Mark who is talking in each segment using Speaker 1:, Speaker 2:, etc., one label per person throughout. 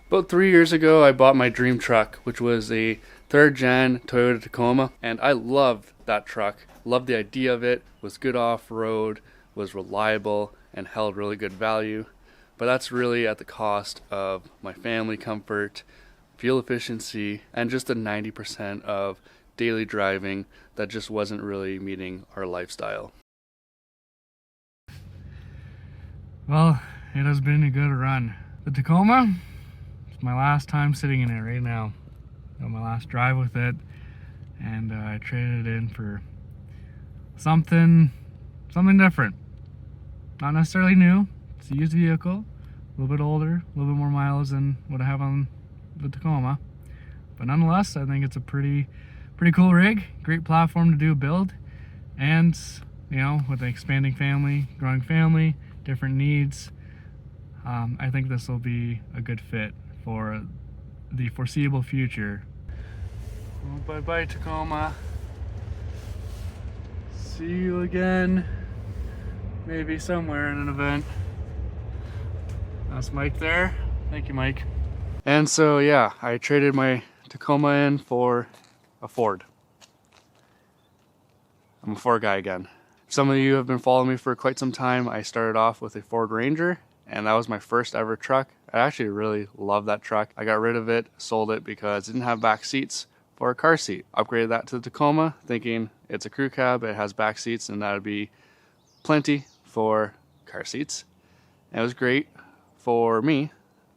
Speaker 1: About 3 years ago, I bought my dream truck, which was a third gen Toyota Tacoma, and I loved that truck. Loved the idea of it, was good off-road, was reliable, and held really good value. But that's really at the cost of my family comfort, fuel efficiency, and just a 90% of daily driving that just wasn't really meeting our lifestyle.
Speaker 2: Well, it has been a good run. The Tacoma, it's my last time sitting in it right now. My last drive with it, and I traded it in for something different. Not necessarily new. It's a used vehicle, a little bit older, a little bit more miles than what I have on the Tacoma. But nonetheless, I think it's a pretty cool rig, great platform to do a build, and with an expanding family, growing family, different needs, I think this will be a good fit for the foreseeable future. Well, bye-bye Tacoma. See you again, maybe somewhere in an event. That's Mike there. Thank you, Mike.
Speaker 1: And so yeah, I traded my Tacoma in for a Ford. I'm a Ford guy again. Some of you have been following me for quite some time. I started off with a Ford Ranger, and that was my first ever truck. I actually really love that truck. I got rid of it, sold it because it didn't have back seats for a car seat. Upgraded that to the Tacoma, thinking it's a crew cab, it has back seats, and that would be plenty for car seats. And it was great for me,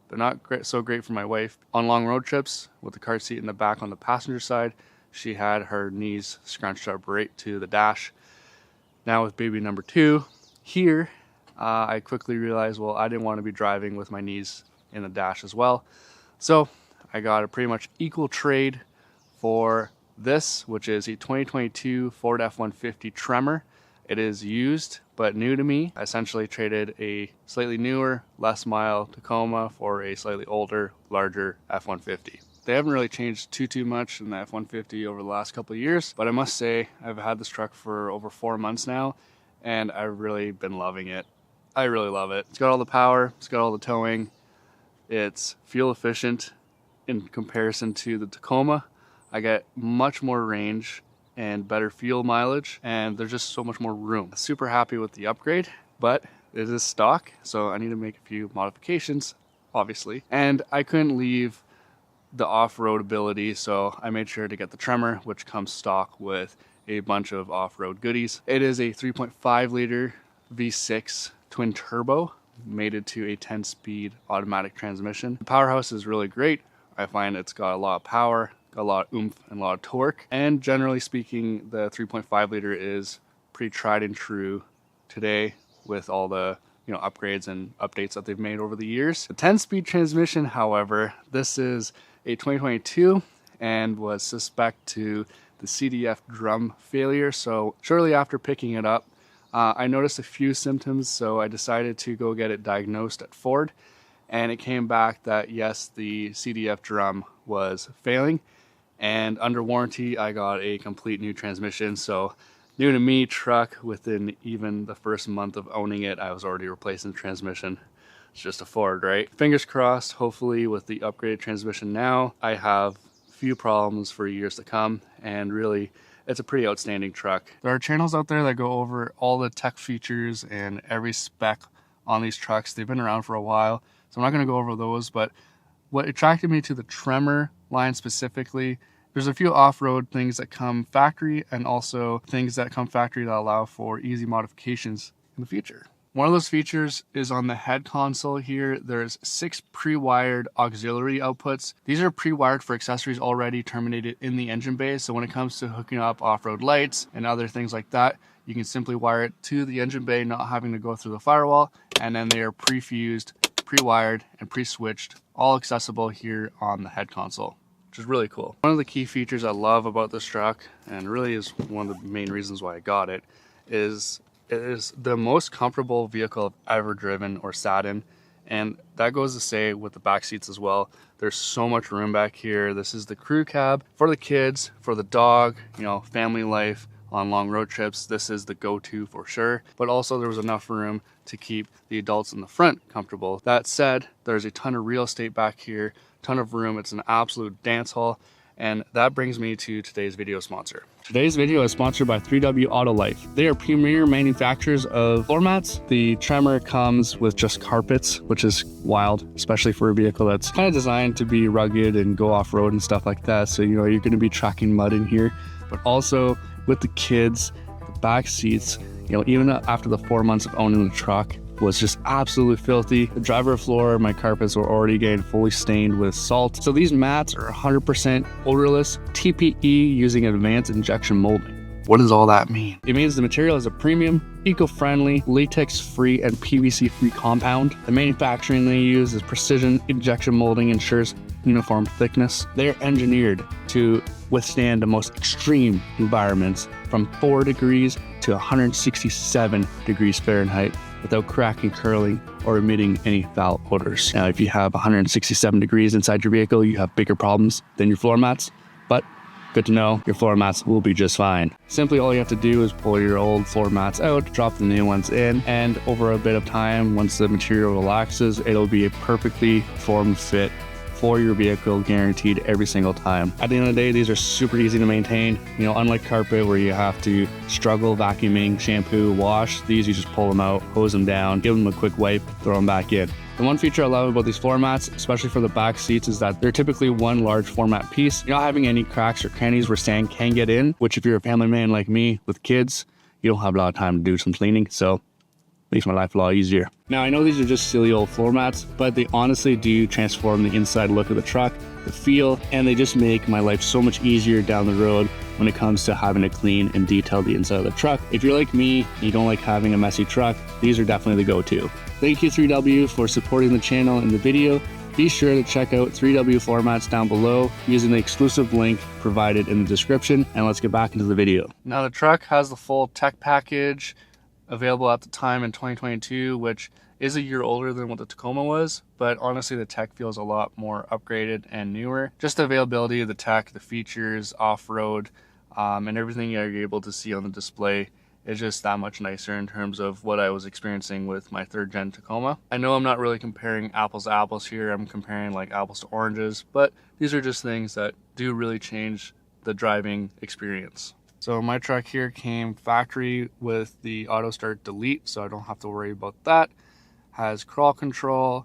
Speaker 1: but not so great for my wife. On long road trips with the car seat in the back on the passenger side, she had her knees scrunched up right to the dash. Now with baby number 2 here, I quickly realized, well, I didn't want to be driving with my knees in the dash as well. So I got a pretty much equal trade for this, which is a 2022 Ford F-150 Tremor. It is used, but new to me. I essentially traded a slightly newer, less mile Tacoma for a slightly older, larger F-150. They haven't really changed too much in the F-150 over the last couple of years, but I must say I've had this truck for over 4 months now, and I've really been loving it. I really love it. It's got all the power, it's got all the towing, it's fuel efficient in comparison to the Tacoma. I get much more range and better fuel mileage, and there's just so much more room. Super happy with the upgrade, but it is stock, so I need to make a few modifications, obviously. And I couldn't leave the off-road ability, so I made sure to get the Tremor, which comes stock with a bunch of off-road goodies. It is a 3.5 liter V6 twin turbo, mated to a 10-speed automatic transmission. The powerhouse is really great. I find it's got a lot of power, got a lot of oomph and a lot of torque, and generally speaking, the 3.5 liter is pretty tried and true today with all the upgrades and updates that they've made over the years. The 10-speed transmission, however, this is a 2022 and was suspect to the CDF drum failure. So shortly after picking it up, I noticed a few symptoms, so I decided to go get it diagnosed at Ford, and it came back that yes, the CDF drum was failing, and under warranty I got a complete new transmission. So new to me truck, within even the first month of owning it, I was already replacing the transmission. It's just a Ford, right? Fingers crossed, hopefully with the upgraded transmission now, I have few problems for years to come, and really it's a pretty outstanding truck. There are channels out there that go over all the tech features and every spec on these trucks. They've been around for a while, so I'm not going to go over those, but what attracted me to the Tremor line specifically, there's a few off-road things that come factory, and also things that come factory that allow for easy modifications in the future. One of those features is on the head console here. There's 6 pre-wired auxiliary outputs. These are pre-wired for accessories already terminated in the engine bay. So when it comes to hooking up off-road lights and other things like that, you can simply wire it to the engine bay, not having to go through the firewall. And then they are pre-fused, pre-wired, and pre-switched, all accessible here on the head console, which is really cool. One of the key features I love about this truck, and really is one of the main reasons why I got it, is it is the most comfortable vehicle I've ever driven or sat in, and that goes to say with the back seats as well. There's so much room back here. This is the crew cab for the kids, for the dog, family life, on long road trips, this is the go-to for sure. But also there was enough room to keep the adults in the front comfortable. That said, there's a ton of real estate back here, ton of room. It's an absolute dance hall. And that brings me to today's video sponsor. Today's video is sponsored by 3W Auto Life. They are premier manufacturers of floor mats. The Tremor comes with just carpets, which is wild, especially for a vehicle that's kind of designed to be rugged and go off-road and stuff like that. So, you know, you're going to be tracking mud in here, but also with the kids, the back seats, you know, even after the 4 months of owning the truck, was just absolutely filthy. The driver floor, my carpets were already getting fully stained with salt. So these mats are 100% odorless, TPE using advanced injection molding. What does all that mean? It means the material is a premium, eco-friendly, latex-free, and PVC-free compound. The manufacturing they use is precision injection molding, ensures uniform thickness. They're engineered to withstand the most extreme environments from 4 degrees to 167 degrees Fahrenheit without cracking, curling, or emitting any foul odors. Now, if you have 167 degrees inside your vehicle, you have bigger problems than your floor mats, but good to know, your floor mats will be just fine. Simply all you have to do is pull your old floor mats out, drop the new ones in, and over a bit of time, once the material relaxes, it'll be a perfectly formed fit for your vehicle, guaranteed every single time. At the end of the day, these are super easy to maintain. You know, unlike carpet where you have to struggle vacuuming, shampoo, wash, these you just pull them out, hose them down, give them a quick wipe, throw them back in. The one feature I love about these floor mats, especially for the back seats, is that they're typically one large format piece. You're not having any cracks or crannies where sand can get in, which if you're a family man like me with kids, you don't have a lot of time to do some cleaning, so makes my life a lot easier. Now, I know these are just silly old floor mats, but they honestly do transform the inside look of the truck, the feel, and they just make my life so much easier down the road when it comes to having to clean and detail the inside of the truck. If you're like me, you don't like having a messy truck, these are definitely the go-to. Thank you 3W for supporting the channel and the video. Be sure to check out 3W floor mats down below using the exclusive link provided in the description, and let's get back into the video. Now, the truck has the full tech package available at the time in 2022, which is a year older than what the Tacoma was, but honestly the tech feels a lot more upgraded and newer. Just the availability of the tech, the features, off-road, and everything you're able to see on the display is just that much nicer in terms of what I was experiencing with my 3rd gen Tacoma. I know I'm not really comparing apples to apples here, I'm comparing like apples to oranges, but these are just things that do really change the driving experience. So my truck here came factory with the auto start delete, so I don't have to worry about that. Has crawl control,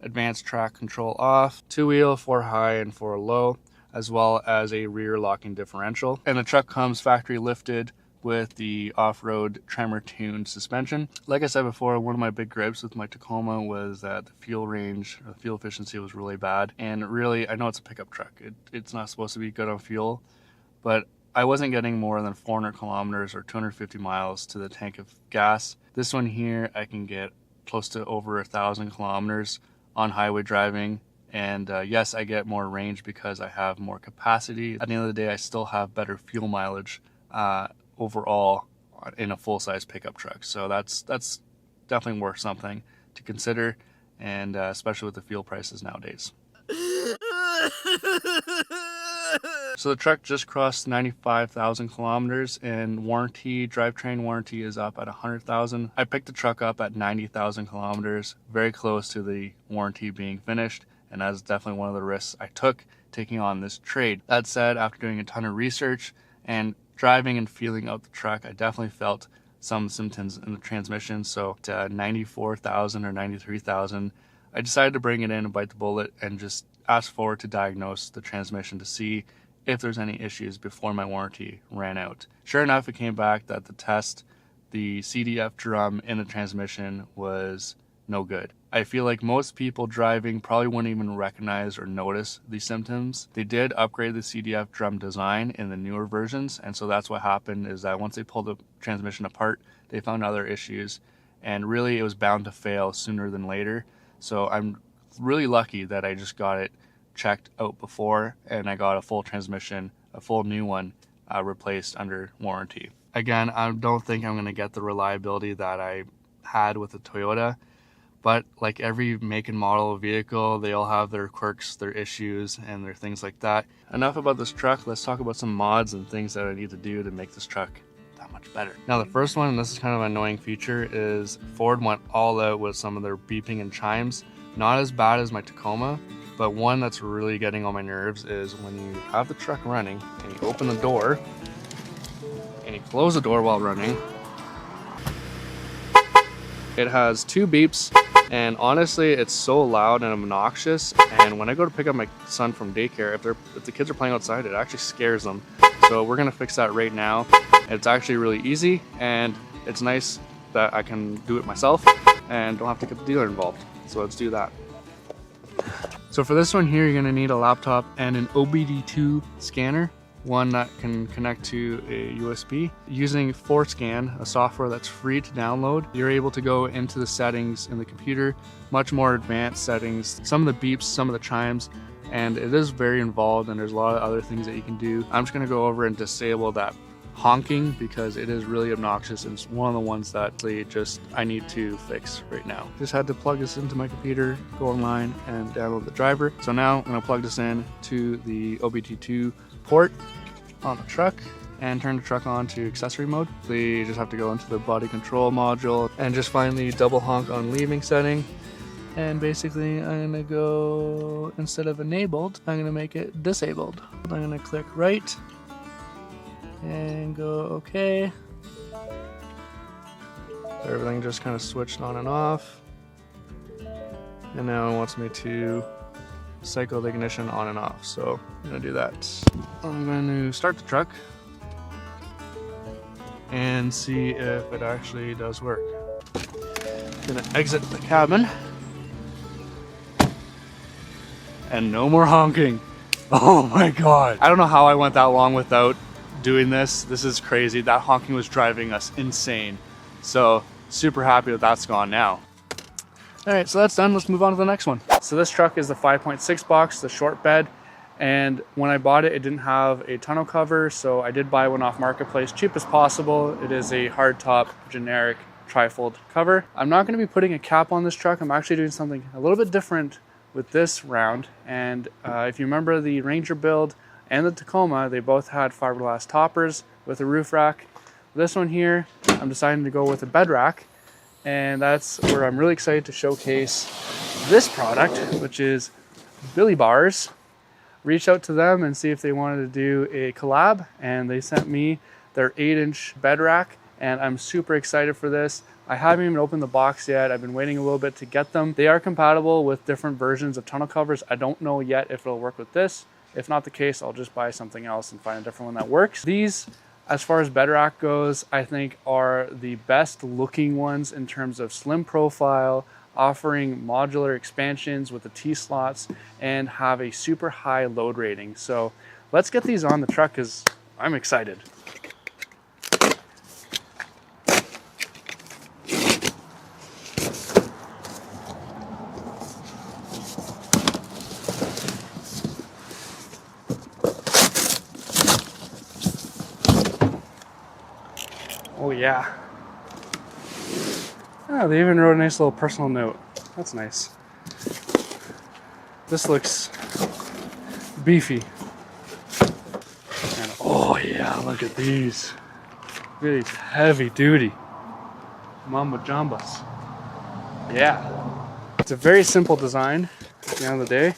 Speaker 1: advanced track control off, 2-wheel, 4 high and 4 low, as well as a rear locking differential. And the truck comes factory lifted with the off-road Tremor tuned suspension. Like I said before, one of my big gripes with my Tacoma was that the fuel range, or the fuel efficiency was really bad. And really, I know it's a pickup truck. It's not supposed to be good on fuel, but I wasn't getting more than 400 kilometers or 250 miles to the tank of gas. This one here, I can get close to over 1,000 kilometers on highway driving. And yes, I get more range because I have more capacity. At the end of the day, I still have better fuel mileage overall in a full-size pickup truck. So that's definitely worth something to consider, and especially with the fuel prices nowadays. So the truck just crossed 95,000 kilometers, and warranty, drivetrain warranty is up at 100,000. I picked the truck up at 90,000 kilometers, very close to the warranty being finished, and that's definitely one of the risks I took taking on this trade. That said, after doing a ton of research and driving and feeling out the truck, I definitely felt some symptoms in the transmission. So at 94,000 or 93,000, I decided to bring it in and bite the bullet and just ask Ford to diagnose the transmission to see if there's any issues before my warranty ran out. Sure enough, it came back that the test, the CDF drum in the transmission was no good. I feel like most people driving probably wouldn't even recognize or notice these symptoms. They did upgrade the CDF drum design in the newer versions, and so that's what happened, is that once they pulled the transmission apart, they found other issues, and really it was bound to fail sooner than later. So I'm really lucky that I just got it checked out before, and I got a full transmission, a full new one, replaced under warranty. Again, I don't think I'm going to get the reliability that I had with the Toyota, but like every make and model of vehicle, they all have their quirks, their issues, and their things like that. Enough about this truck, let's talk about some mods and things that I need to do to make this truck much better. Now the first one, and this is kind of an annoying feature, is Ford went all out with some of their beeping and chimes. Not as bad as my Tacoma, but one that's really getting on my nerves is when you have the truck running and you open the door and you close the door while running. It has two beeps, and honestly it's so loud and obnoxious, and when I go to pick up my son from daycare, if the kids are playing outside, it actually scares them. So we're gonna fix that right now. It's actually really easy, and it's nice that I can do it myself and don't have to get the dealer involved. So let's do that. So for this one here, you're gonna need a laptop and an OBD2 scanner, one that can connect to a USB. Using forscan, a software that's free to download, you're able to go into the settings in the computer, much more advanced settings, some of the beeps, some of the chimes, and it is very involved, and there's a lot of other things that you can do. I'm just gonna go over and disable that honking because it is really obnoxious, and it's one of the ones that I need to fix right now. Just had to plug this into my computer, go online and download the driver. So now I'm gonna plug this in to the OBD2 port on the truck and turn the truck on to accessory mode. So you just have to go into the body control module and just find the double honk on leaving setting. And basically I'm gonna go, instead of enabled, I'm gonna make it disabled. I'm gonna click right and go okay. Everything just kind of switched on and off. And now it wants me to cycle the ignition on and off. So I'm gonna do that. I'm going to start the truck and see if it actually does work. I'm gonna exit the cabin. And no more honking. Oh my God. I don't know how I went that long without doing this. This is crazy. That honking was driving us insane. So super happy that that's gone now. All right, so that's done. Let's move on to the next one. So this truck is the 5.6 box, the short bed. And when I bought it, it didn't have a tonneau cover. So I did buy one off Marketplace, cheap as possible. It is a hardtop generic trifold cover. I'm not gonna be putting a cap on this truck. I'm actually doing something a little bit different with this round. And if you remember the Ranger build and the Tacoma, they both had fiberglass toppers with a roof rack. This one here, I'm deciding to go with a bed rack, and that's where I'm really excited to showcase this product, which is Billie Bars. Reached out to them and see if they wanted to do a collab, and they sent me their 8-inch bed rack, and I'm super excited for this. I haven't even opened the box yet. I've been waiting a little bit to get them. They are compatible with different versions of tonneau covers. I don't know yet if it'll work with this. If not the case, I'll just buy something else and find a different one that works. These, as far as bed rack goes, I think are the best looking ones in terms of slim profile, offering modular expansions with the T-slots, and have a super high load rating. So let's get these on the truck because I'm excited. Oh yeah. Oh, they even wrote a nice little personal note. That's nice. This looks beefy. And oh yeah, look at these. Look at these heavy duty Mamba Jambas. Yeah. It's a very simple design at the end of the day.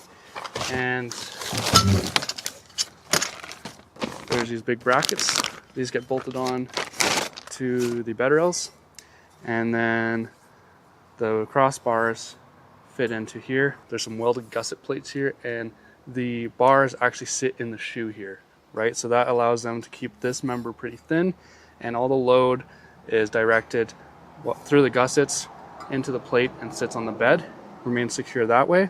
Speaker 1: And there's these big brackets. These get bolted on to the bed rails, and then the crossbars fit into here. There's some welded gusset plates here, and the bars actually sit in the shoe here, right? So that allows them to keep this member pretty thin, and all the load is directed through the gussets into the plate and sits on the bed, remains secure that way,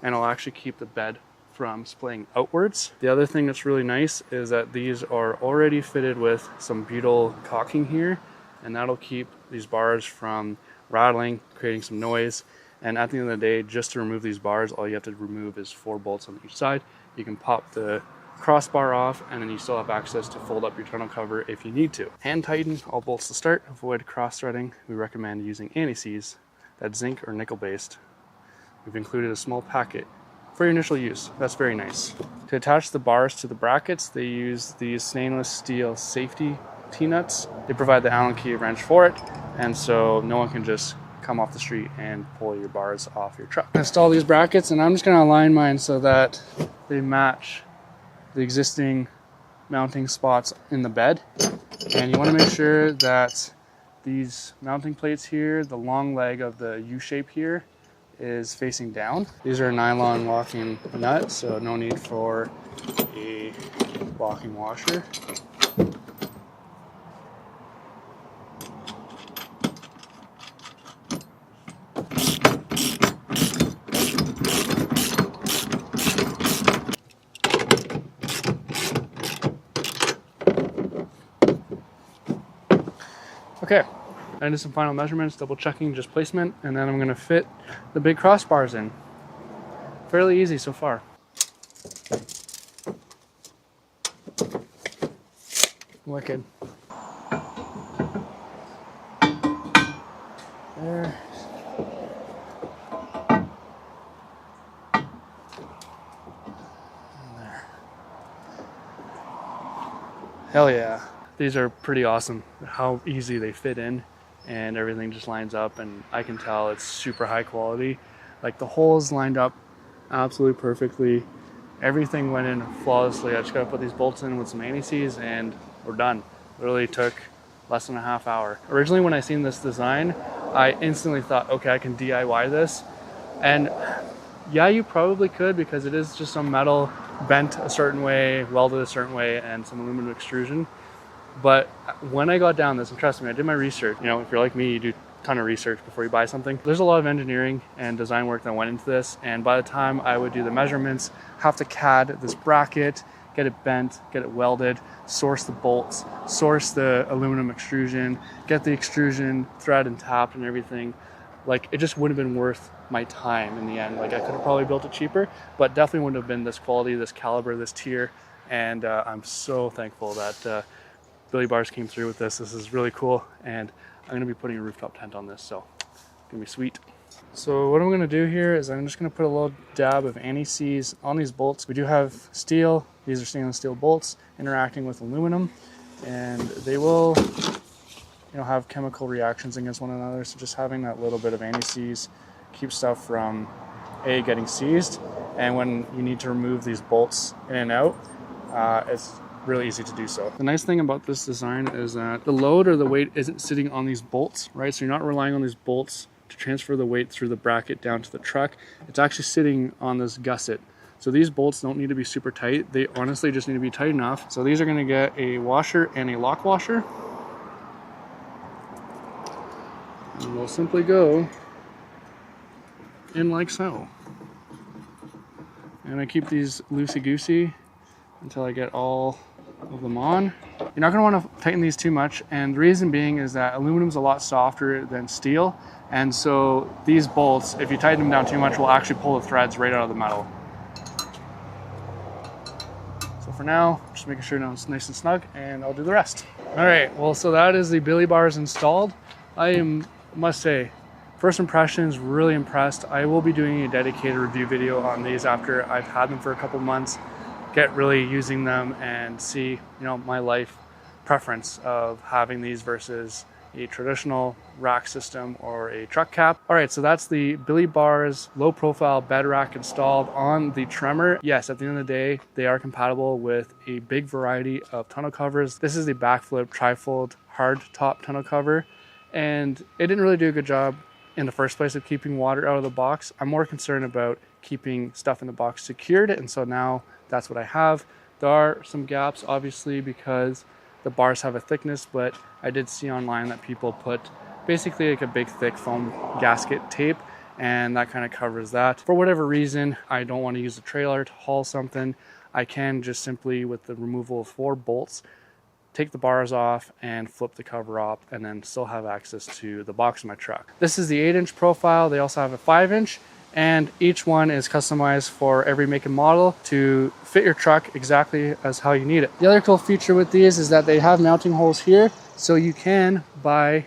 Speaker 1: and it'll actually keep the bed from splaying outwards. The other thing that's really nice is that these are already fitted with some butyl caulking here, and that'll keep these bars from rattling, creating some noise. And at the end of the day, just to remove these bars, all you have to remove is 4 bolts on each side. You can pop the crossbar off, and then you still have access to fold up your tonneau cover if you need to. Hand tighten all bolts to start. Avoid cross threading. We recommend using anti-seize that's zinc or nickel based. We've included a small packet for your initial use. That's very nice. To attach the bars to the brackets, they use these stainless steel safety T-nuts. They provide the Allen key wrench for it, and so no one can just come off the street and pull your bars off your truck. Install these brackets, and I'm just going to align mine so that they match the existing mounting spots in the bed. And you want to make sure that these mounting plates here, the long leg of the U shape here, is facing down. These are a nylon locking nut, so no need for a locking washer. Okay, I did some final measurements, double checking just placement, and then I'm going to fit the big crossbars in. Fairly easy so far. Wicked. There. And there. Hell yeah. These are pretty awesome, how easy they fit in, and everything just lines up, and I can tell it's super high quality. Like, the holes lined up absolutely perfectly. Everything went in flawlessly. I just gotta put these bolts in with some anti-seize and we're done. Literally took less than a half hour. Originally, when I seen this design, I instantly thought, okay, I can DIY this. And yeah, you probably could, because it is just some metal bent a certain way, welded a certain way, and some aluminum extrusion. But when I got down this, and trust me, I did my research. You know, if you're like me, you do a ton of research before you buy something. There's a lot of engineering and design work that went into this, and by the time I would do the measurements, have to CAD this bracket, get it bent, get it welded, source the bolts, source the aluminum extrusion, get the extrusion thread and tapped and everything. Like, it just wouldn't have been worth my time in the end. Like, I could have probably built it cheaper, but definitely wouldn't have been this quality, this caliber, this tier. And I'm so thankful that Billie Bars came through with this. This is really cool, and I'm going to be putting a rooftop tent on this, so it's going to be sweet. So what I'm going to do here is I'm just going to put a little dab of anti-seize on these bolts. We do have steel. These are stainless steel bolts interacting with aluminum, and they will, you know, have chemical reactions against one another. So just having that little bit of anti-seize keeps stuff from getting seized, and when you need to remove these bolts in and out, it's really easy to do so. The nice thing about this design is that the load or the weight isn't sitting on these bolts, right? So you're not relying on these bolts to transfer the weight through the bracket down to the truck. It's actually sitting on this gusset. So these bolts don't need to be super tight. They honestly just need to be tight enough. So these are going to get a washer and a lock washer. And we'll simply go in like so. And I keep these loosey-goosey until I get all of them on. You're not going to want to tighten these too much, and the reason being is that aluminum's a lot softer than steel, and so these bolts, if you tighten them down too much, will actually pull the threads right out of the metal. So for now, just making sure it's nice and snug, and I'll do the rest. All right, well, so that is the Billie Bars installed. Must say, first impressions, really impressed. I will be doing a dedicated review video on these after I've had them for a couple months, get really using them, and see, you know, my life preference of having these versus a traditional rack system or a truck cap. All right, so that's the Billie Bars low profile bed rack installed on the Tremor. Yes, at the end of the day, they are compatible with a big variety of tonneau covers. This is the backflip trifold hard top tonneau cover, and it didn't really do a good job in the first place of keeping water out of the box. I'm more concerned about keeping stuff in the box secured, and so now that's what I have. There are some gaps, obviously, because the bars have a thickness, but I did see online that people put basically like a big thick foam gasket tape, and that kind of covers that. For whatever reason, I don't want to use a trailer to haul something. I can just simply, with the removal of 4 bolts, take the bars off and flip the cover up, and then still have access to the box of my truck. This is the 8-inch profile. They also have a 5-inch, and each one is customized for every make and model to fit your truck exactly as how you need it. The other cool feature with these is that they have mounting holes here, so you can buy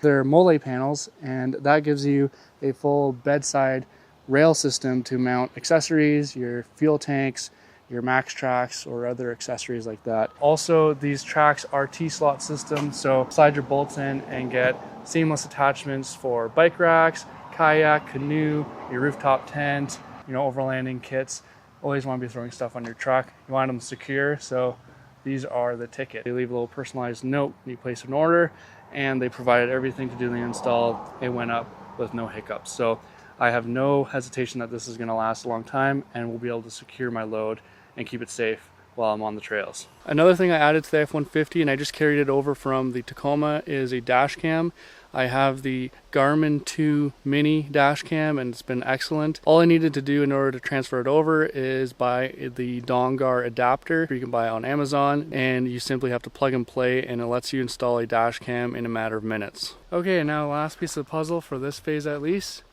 Speaker 1: their mole panels, and that gives you a full bedside rail system to mount accessories, your fuel tanks, your max tracks or other accessories like that. Also, these tracks are T-slot systems, so slide your bolts in and get seamless attachments for bike racks, kayak, canoe, your rooftop tent, overlanding kits. Always want to be throwing stuff on your truck. You want them secure, so these are the ticket. They leave a little personalized note when you place an order, and they provided everything to do the install. It went up with no hiccups. So I have no hesitation that this is going to last a long time and will be able to secure my load and keep it safe while I'm on the trails. Another thing I added to the F-150, and I just carried it over from the Tacoma, is a dash cam. I have the Garmin 2 mini dash cam, and it's been excellent. All I needed to do in order to transfer it over is buy the Dongar adapter. You can buy it on Amazon, and you simply have to plug and play, and it lets you install a dash cam in a matter of minutes. Okay, now last piece of the puzzle for this phase at least,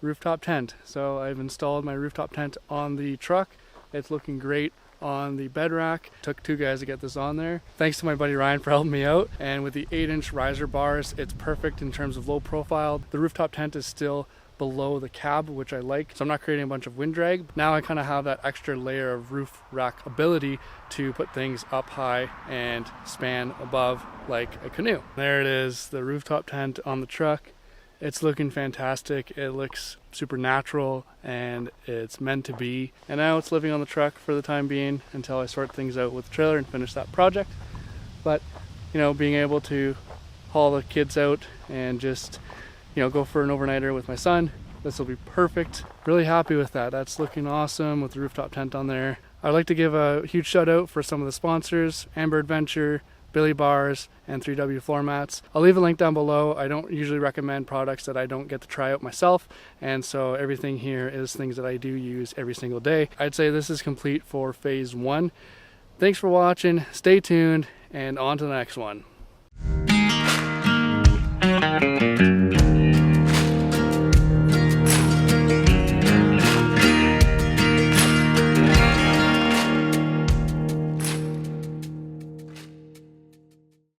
Speaker 1: rooftop tent. So I've installed my rooftop tent on the truck. It's looking great on the bed rack. Took 2 guys to get this on there. Thanks to my buddy Ryan for helping me out. And with the 8-inch riser bars, it's perfect in terms of low profile. The rooftop tent is still below the cab, which I like, so I'm not creating a bunch of wind drag. Now I kind of have that extra layer of roof rack ability to put things up high and span above like a canoe. There it is, the rooftop tent on the truck. It's looking fantastic. It looks super natural, and it's meant to be. And now it's living on the truck for the time being until I sort things out with the trailer and finish that project. But, being able to haul the kids out and just, go for an overnighter with my son, this will be perfect. Really happy with that. That's looking awesome with the rooftop tent on there. I'd like to give a huge shout out for some of the sponsors, Amber Adventure, Billie Bars, and 3W floor mats. I'll leave a link down below. I don't usually recommend products that I don't get to try out myself, and so everything here is things that I do use every single day. I'd say this is complete for phase 1. Thanks for watching, stay tuned, and on to the next one.